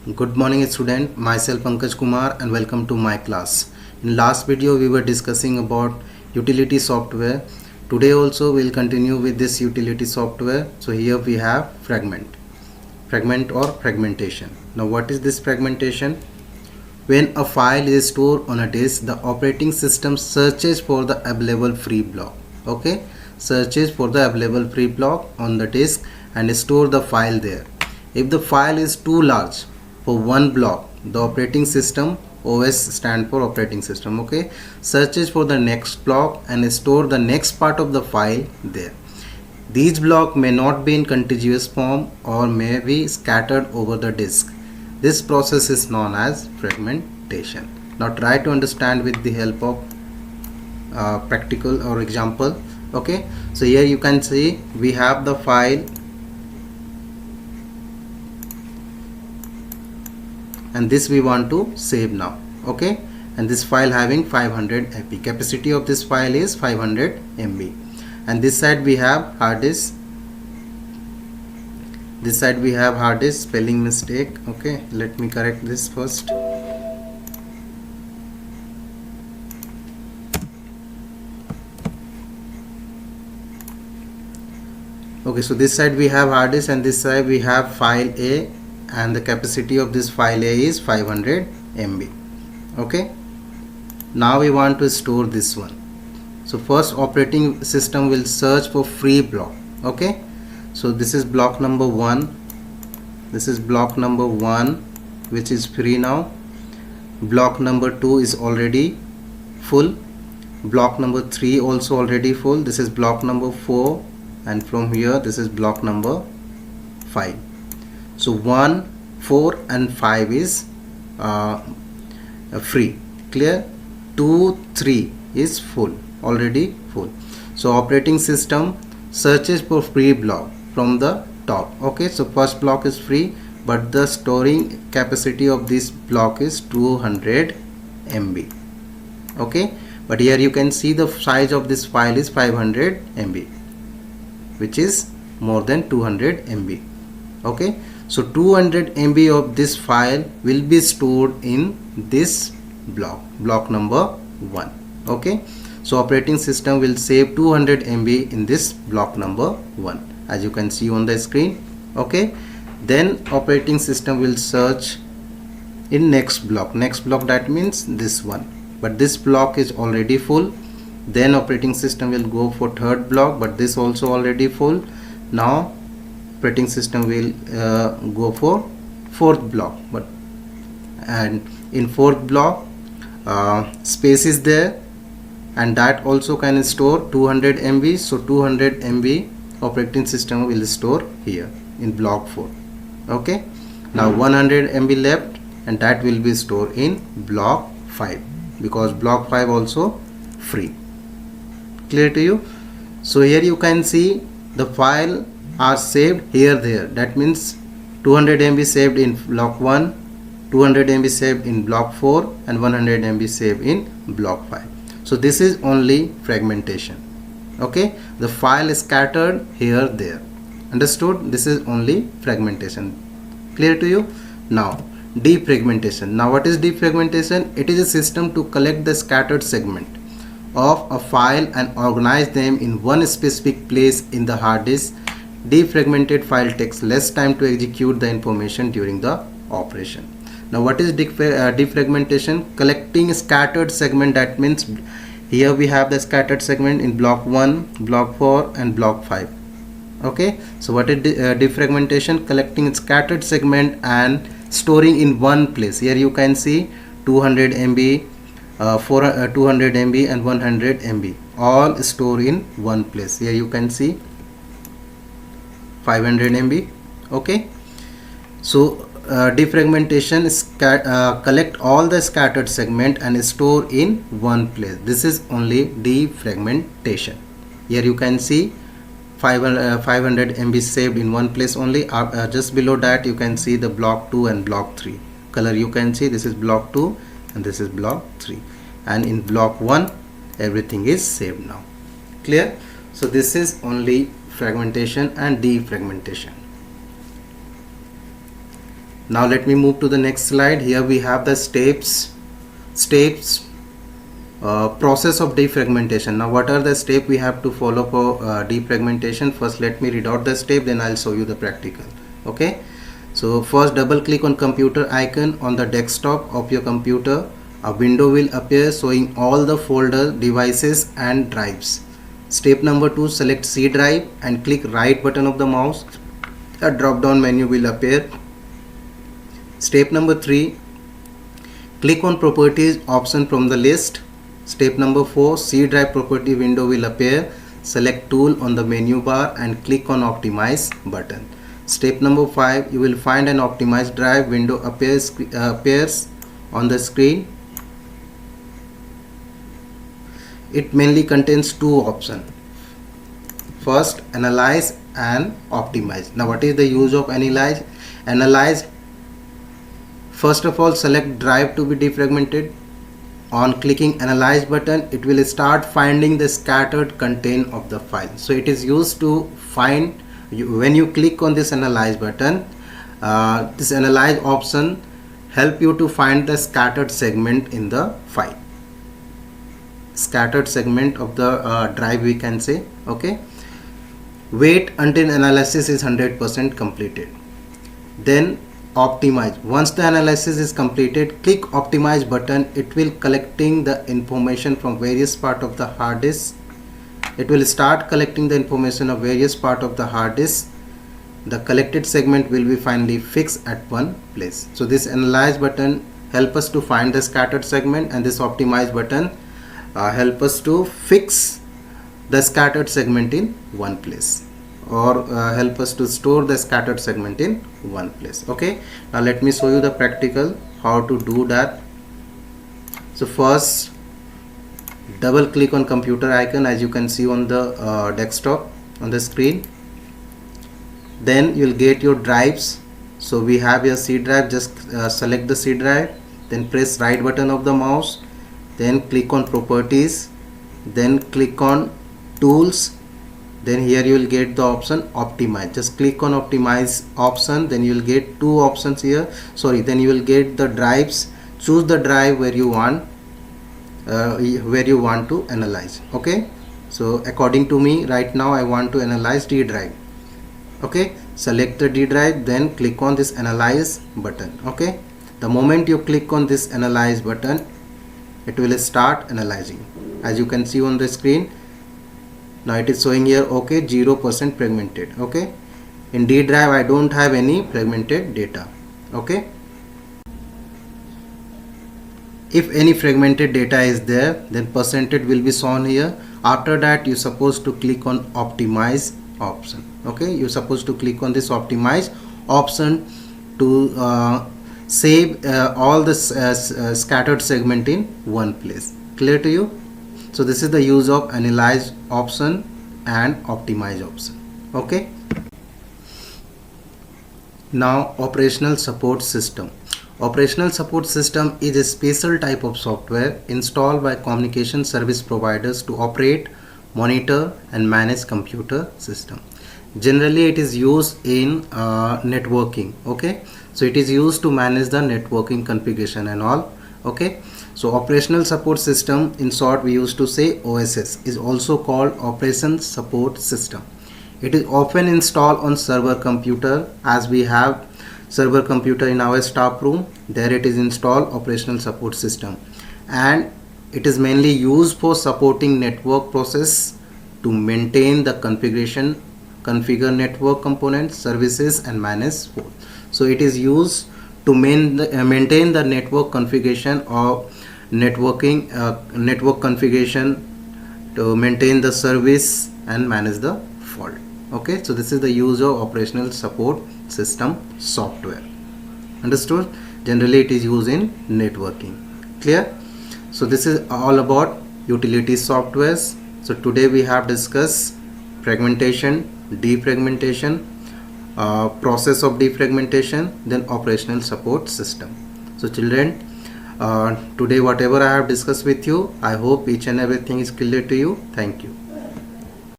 Good morning student, myself Pankaj Kumar and welcome to my class. In last video we were discussing about utility software. Today also we'll continue with this utility software. So here we have fragment or fragmentation. Now what is this fragmentation? When a file is stored on a disk, the operating system searches for the available free block. Okay, searches for the available free block on the disk and store the file there. If the file is too large for one block, the operating system, OS stand for operating system, okay, searches for the next block and store the next part of the file there. These blocks may not be in contiguous form or may be scattered over the disk. This process is known as fragmentation. Now try to understand with the help of practical or example. Okay, so here you can see we have the file and this we want to save now. Okay, and this file having 500 MB, capacity of this file is 500 MB, and this side we have hard disk. This side we have hard disk, spelling mistake. Okay, let me correct this first. Okay, so this side we have hard disk and this side we have file A, and the capacity of this file A is 500 MB. Okay, now we want to store this one. So first operating system will search for free block. Okay, so this is block number 1. This is block number 1 which is free now. Block number 2 is already full. Block number 3 also already full. This is block number 4, and from here this is block number 5. So 1, 4 and 5 is free. Clear? 2, 3 is full, already full. So operating system searches for free block from the top. Okay, so first block is free, but the storing capacity of this block is 200 MB. Okay, but here you can see the size of this file is 500 MB, which is more than 200 MB. Okay, so 200 MB of this file will be stored in this block number 1. Okay, so operating system will save 200 MB in this block number 1, as you can see on the screen. Okay, then operating system will search in next block. That means this one, but this block is already full. Then operating system will go for third block, but this also already full. Now operating system will go for fourth block, and in fourth block space is there, and that also can store 200 MB. So 200 MB operating system will store here in block 4. Okay, now 100 MB left, and that will be stored in block 5, because block 5 also free. Clear to you? So here you can see the file are saved here, there. That means 200 MB saved in block 1, 200 MB saved in block 4, and 100 MB saved in block 5. So this is only fragmentation. Okay, the file is scattered here, there. Understood? This is only fragmentation. Clear to you? Now defragmentation. Now what is defragmentation? It is a system to collect the scattered segment of a file and organize them in one specific place in the hard disk. Defragmented file takes less time to execute the information during the operation. Now what is defragmentation? Collecting scattered segment. That means here we have the scattered segment in block 1, block 4 and block 5. Okay, so what is defragmentation? Collecting scattered segment and storing in one place. Here you can see 200 MB, 200 MB and 100 MB all store in one place. Here you can see 500 MB. Okay, so defragmentation is collect all the scattered segment and store in one place. This is only defragmentation. Here you can see 500 MB saved in one place only. Just below that you can see the block 2 and block 3 color. You can see this is block 2 and this is block 3, and in block 1 everything is saved now. Clear? So this is only fragmentation and defragmentation. Now let me move to the next slide. Here we have the steps process of defragmentation. Now what are the steps we have to follow for defragmentation? First let me read out the step, then I'll show you the practical. Okay, so first double click on computer icon on the desktop of your computer. A window will appear showing all the folder, devices and drives. Step number 2, select C drive and click right button of the mouse. A drop down menu will appear. Step number 3, click on properties option from the list. Step number 4, C drive property window will appear. Select tool on the menu bar and click on optimize button. Step number 5, you will find an optimized drive window appears on the screen. It mainly contains two options. First, analyze and optimize. Now what is the use of analyze? First of all, select drive to be defragmented. On clicking analyze button, it will start finding the scattered content of the file. So it is used to find, when you click on this analyze button, this analyze option help you to find the scattered segment in the file, scattered segment of the drive we can say. Okay, wait until analysis is 100% completed, then optimize. Once the analysis is completed, click optimize button. It will collecting the information from various part of the hard disk. It will start collecting the information of various part of the hard disk. The collected segment will be finally fixed at one place. So this analyze button help us to find the scattered segment, and this optimize button help us to fix the scattered segment in one place, or help us to store the scattered segment in one place. Okay, now let me show you the practical how to do that. So first, double click on computer icon as you can see on the desktop on the screen. Then you'll get your drives. So we have your C drive. Just select the C drive, then press right button of the mouse, then click on properties, then click on tools. Then here you will get the option optimize. Just click on optimize option, then you will get two options here. Then you will get the drives. Choose the drive where you want to analyze. Okay, so according to me right now I want to analyze D drive. Okay, select the D drive, then click on this analyze button. Okay, the moment you click on this analyze button, it will start analyzing. As you can see on the screen, now it is showing here, okay, 0% fragmented. Okay, in D drive I don't have any fragmented data. Okay, if any fragmented data is there, then percentage will be shown here. After that, you're supposed to click on optimize option. Okay, you're supposed to click on this optimize option to save all the scattered segment in one place. Clear to you? So this is the use of analyze option and optimize option. Okay, now operational support system. Operational support system is a special type of software installed by communication service providers to operate, monitor and manage computer system. Generally it is used in networking. Okay, so it is used to manage the networking configuration and all. Okay, so operational support system, in short we used to say OSS, is also called operation support system. It is often installed on server computer, as we have server computer in our staff room. There it is installed operational support system, and it is mainly used for supporting network process to maintain the configure network components, services and manage port. So it is used to maintain the network configuration or network configuration, to maintain the service and manage the fault. Okay, so this is the use of operational support system software. Understood? Generally it is used in networking. Clear? So this is all about utility softwares. So today we have discussed fragmentation, defragmentation, process of defragmentation, then operational support system. So children, today whatever I have discussed with you, I hope each and everything is clear to you. Thank you.